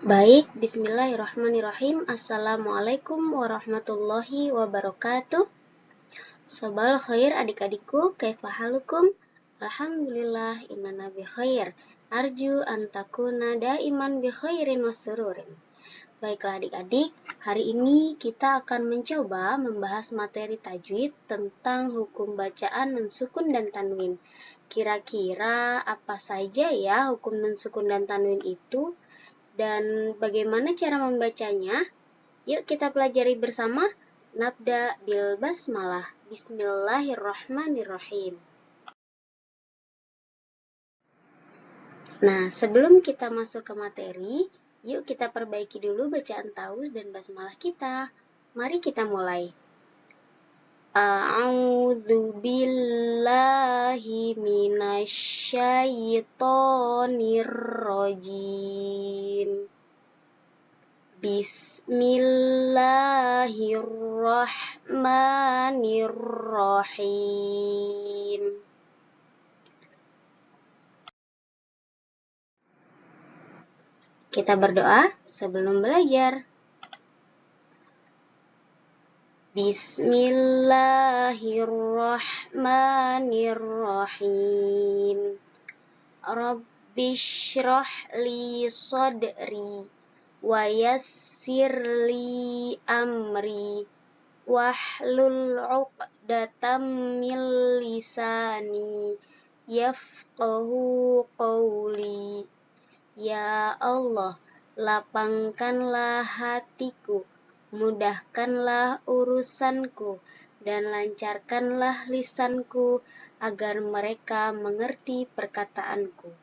Baik, bismillahirrahmanirrahim. Assalamualaikum warahmatullahi wabarakatuh. Sabal khair adik-adikku, kaifa halukum? Alhamdulillah, innana bi khair. Arju antakuna daiman bi khairin wasururin. Baiklah adik-adik, hari ini kita akan mencoba membahas materi tajwid tentang hukum bacaan nun sukun dan tanwin. Kira-kira apa saja ya hukum nun sukun dan tanwin itu? Dan bagaimana cara membacanya? Yuk kita pelajari bersama. Nabda bil basmalah. Bismillahirrahmanirrahim. Nah, sebelum kita masuk ke materi, yuk kita perbaiki dulu bacaan taus dan basmalah kita. Mari kita mulai. A'udzu billahi minasyaitonir rajim. Bismillahirrahmanirrahim. Kita berdoa sebelum belajar. Bismillahirrahmanirrahim. Rabbishrah li sadri wa yassirli amri wahlul 'uqdatam min lisani yafqahu qawli. Ya Allah, lapangkanlah hatiku, mudahkanlah urusanku, dan lancarkanlah lisanku agar mereka mengerti perkataanku.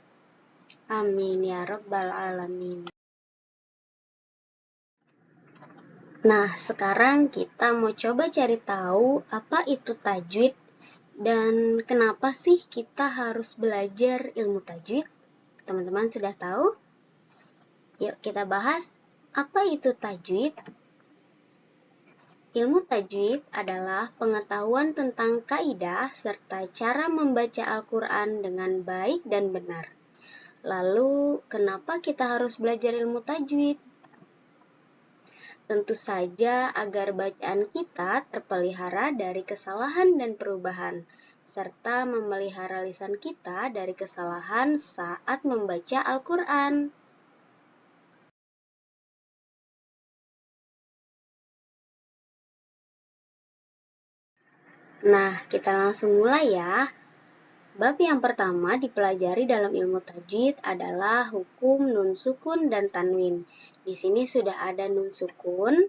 Amin ya rabbal alamin. Nah, sekarang kita mau coba cari tahu apa itu tajwid dan kenapa sih kita harus belajar ilmu tajwid. Teman-teman sudah tahu? Yuk kita bahas apa itu tajwid. Ilmu tajwid adalah pengetahuan tentang kaidah serta cara membaca Al-Quran dengan baik dan benar. Lalu, kenapa kita harus belajar ilmu tajwid? Tentu saja agar bacaan kita terpelihara dari kesalahan dan perubahan, serta memelihara lisan kita dari kesalahan saat membaca Al-Quran. Nah, kita langsung mulai ya. Bab yang pertama dipelajari dalam ilmu tajwid adalah hukum nun sukun dan tanwin. Di sini sudah ada nun sukun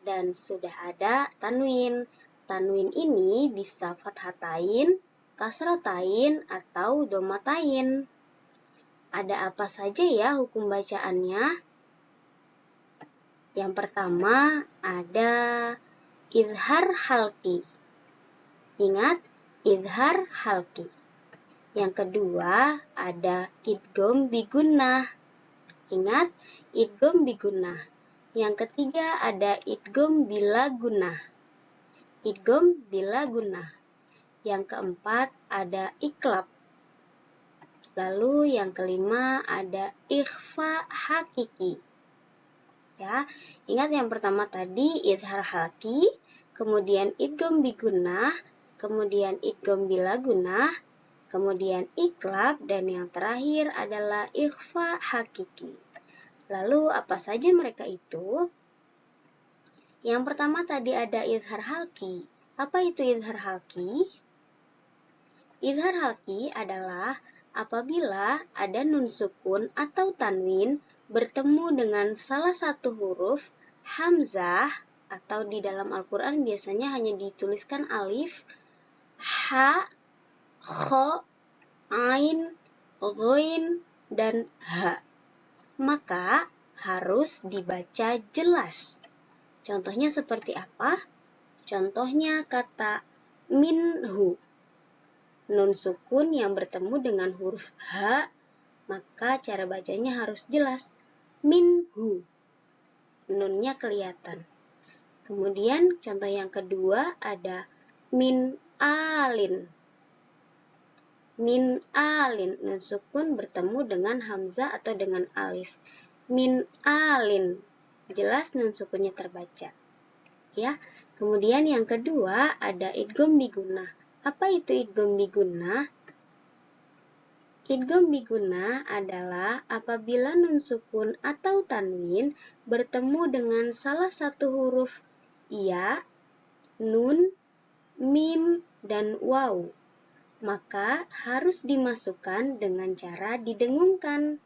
dan sudah ada tanwin. Tanwin ini bisa fathatain, kasratain, atau domatain. Ada apa saja ya hukum bacaannya? Yang pertama ada idhar halqi. Ingat, idhar halqi. Yang kedua ada idgham bigunnah. Ingat, idgham bigunnah. Yang ketiga ada idgham bila gunnah. Idgham bila gunnah. Yang keempat ada iklab. Lalu yang kelima ada ikhfa hakiki. Ya, ingat yang pertama tadi idhar halqi, kemudian idgham bigunnah, kemudian idgham bila gunnah, kemudian iklab, dan yang terakhir adalah ikhfa hakiki. Lalu apa saja mereka itu? Yang pertama tadi ada idhar halqi. Apa itu idhar halqi? Idhar halqi adalah apabila ada nun sukun atau tanwin bertemu dengan salah satu huruf hamzah, atau di dalam Al-Quran biasanya hanya dituliskan alif, ha, kho, ain, ghain, dan ha. Maka harus dibaca jelas. Contohnya seperti apa? Contohnya kata minhu. Nun sukun yang bertemu dengan huruf ha, maka cara bacanya harus jelas. Minhu. Nunnya kelihatan. Kemudian contoh yang kedua ada min alin. Min alin, nun sukun bertemu dengan hamzah atau dengan alif. min alin. Jelas nun sukunnya terbaca. Ya. Kemudian yang kedua ada idgham bigunnah. Apa itu idgham bigunnah? Idgham bigunnah adalah apabila nun sukun atau tanwin bertemu dengan salah satu huruf ya, nun, mim, dan waw, maka harus dimasukkan dengan cara didengungkan.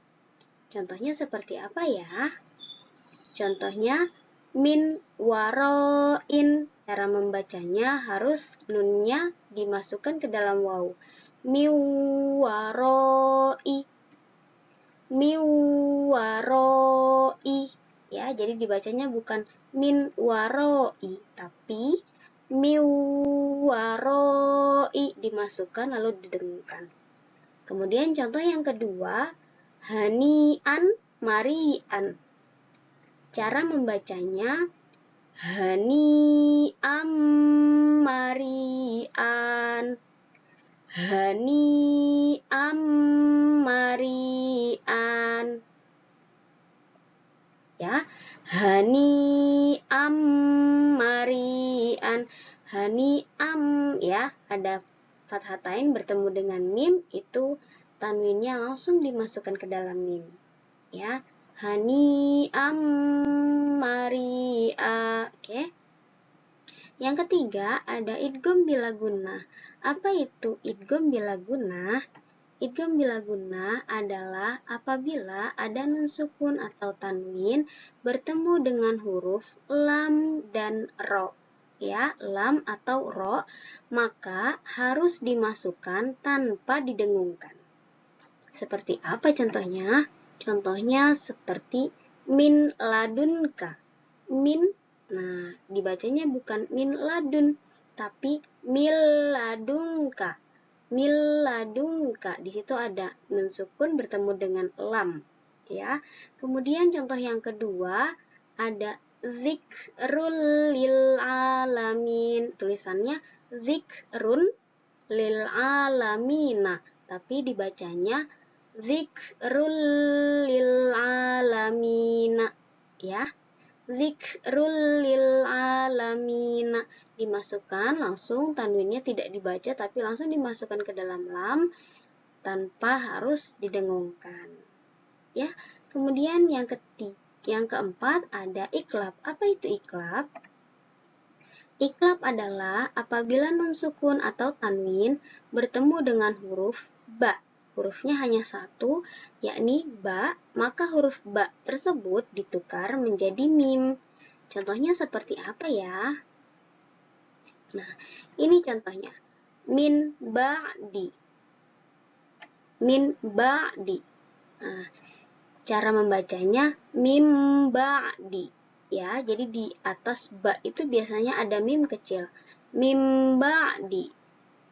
Contohnya seperti apa ya? Contohnya min waroin. Cara membacanya harus nunnya dimasukkan ke dalam waw. Miwaroi, miwaroi. Ya, jadi dibacanya bukan min waroi, tapi miwaroi, dimasukkan lalu didengungkan. Kemudian contoh yang kedua, hanian marian. Cara membacanya haniam marian, haniam marian. Ya, haniam marian, haniam, ya, ada fathatain bertemu dengan mim, itu tanwinnya langsung dimasukkan ke dalam mim. Ya, haniam maria. Oke. Yang ketiga ada idgham bila gunnah. Apa itu idgham bila gunnah? Idgham bila gunnah adalah apabila ada nun sukun atau tanwin bertemu dengan huruf lam dan ro. Ya, lam atau ro, maka harus dimasukkan tanpa didengungkan. Seperti apa contohnya? Contohnya seperti min ladunka. Min, nah dibacanya bukan min ladun, tapi mil ladunka. Mil ladunka. Di situ ada nun sukun bertemu dengan lam. Ya. Kemudian contoh yang kedua ada zikrul lil alamin. Tulisannya zikrun lil alamina, tapi dibacanya zikrul lil alamina. Ya. Zikrul lil alamina, dimasukkan langsung, tanwinnya tidak dibaca tapi langsung dimasukkan ke dalam lam tanpa harus didengungkan. Ya. Kemudian yang keempat ada iklab. Apa itu iklab? Iklab adalah apabila nun sukun atau tanwin bertemu dengan huruf ba. Hurufnya hanya satu, yakni ba, maka huruf ba tersebut ditukar menjadi mim. Contohnya seperti apa ya? Nah, ini contohnya. Min ba'di. Min ba'di. Nah, cara membacanya mim ba'di. Ya, jadi di atas ba itu biasanya ada mim kecil. Mim ba'di.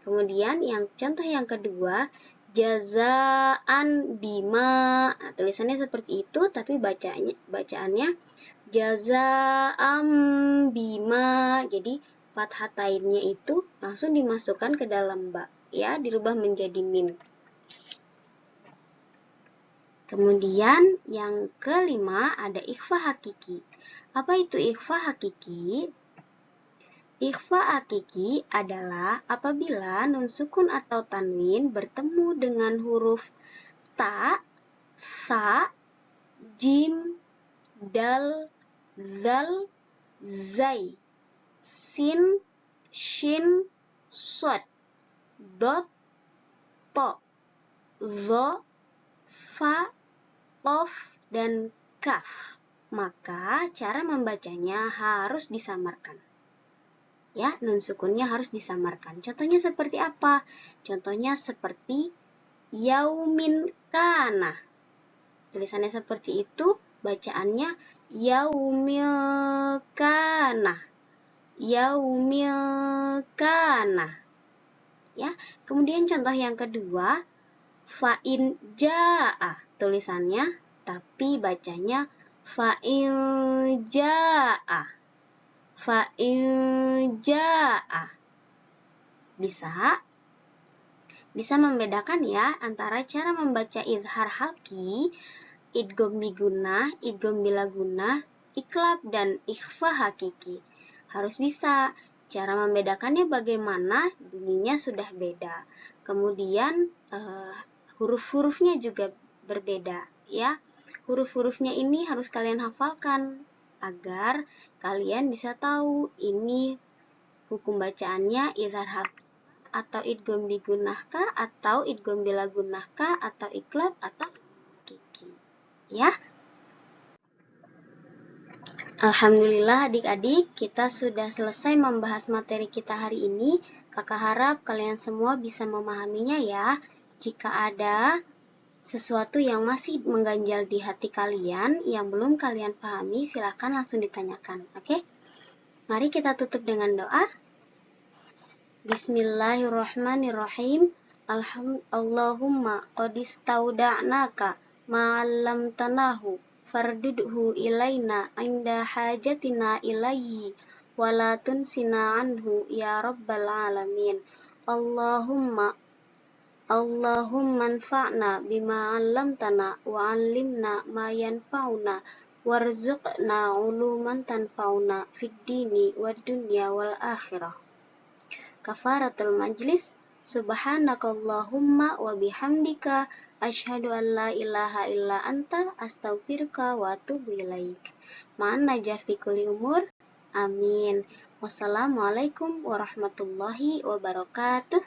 Kemudian contoh yang kedua, jazaan bima. Nah, tulisannya seperti itu, tapi bacaannya jazaan bima. Jadi fathatainnya itu langsung dimasukkan ke dalam ba, ya, dirubah menjadi mim. Kemudian yang kelima ada ikhfa hakiki. Apa itu ikhfa hakiki? Ikhfa hakiki adalah apabila nun sukun atau tanwin bertemu dengan huruf ta, sa, jim, dal, zal, zai, sin, shin, sod, dot, to, zo, fa, qof, dan kaf. Maka cara membacanya harus disamarkan. Ya, nun sukunnya harus disamarkan. Contohnya seperti apa? Contohnya seperti yaumin kana. Tulisannya seperti itu, bacaannya yaumil kana. Yaumil kana. Ya, kemudian contoh yang kedua, fa'in ja'a. Tulisannya tapi bacanya fa'in ja'a. Fa'in ja'a. Bisa membedakan ya antara cara membaca izhar halki idgham bigunah, idgham bilagunah, iklab, dan ikhfa hakiki. Harus bisa. Cara membedakannya bagaimana? Bunyinya sudah beda. Kemudian huruf-hurufnya juga berbeda, ya. Huruf-hurufnya ini harus kalian hafalkan agar kalian bisa tahu ini hukum bacaannya idhar atau idgham bigunahkah, atau idgham bilagunahkah, atau iklab, atau hakiki, ya. Alhamdulillah adik-adik, kita sudah selesai membahas materi kita hari ini. Kakak harap kalian semua bisa memahaminya ya. Jika ada sesuatu yang masih mengganjal di hati kalian, yang belum kalian pahami, silahkan langsung ditanyakan. Oke? Mari kita tutup dengan doa. Bismillahirrahmanirrahim. Allahumma qadistauda'naka ma'allamtanahu fardudhu ilaina inda hajatina ilaihi wala tunsina anhu ya rabbal alamin. Allahumma anfa'na bima 'allamtana wa 'allimna ma yanfa'una warzuqna 'uluman tanfa'una fid dini wad dunya wal akhirah. Kafaratul majlis. Subhanakallahumma wa bihamdika asyhadu an la ilaha illa anta astaghfiruka wa atubu ilaik. Ma'an najah fi kulli umur. Amin. Wassalamualaikum warahmatullahi wabarakatuh.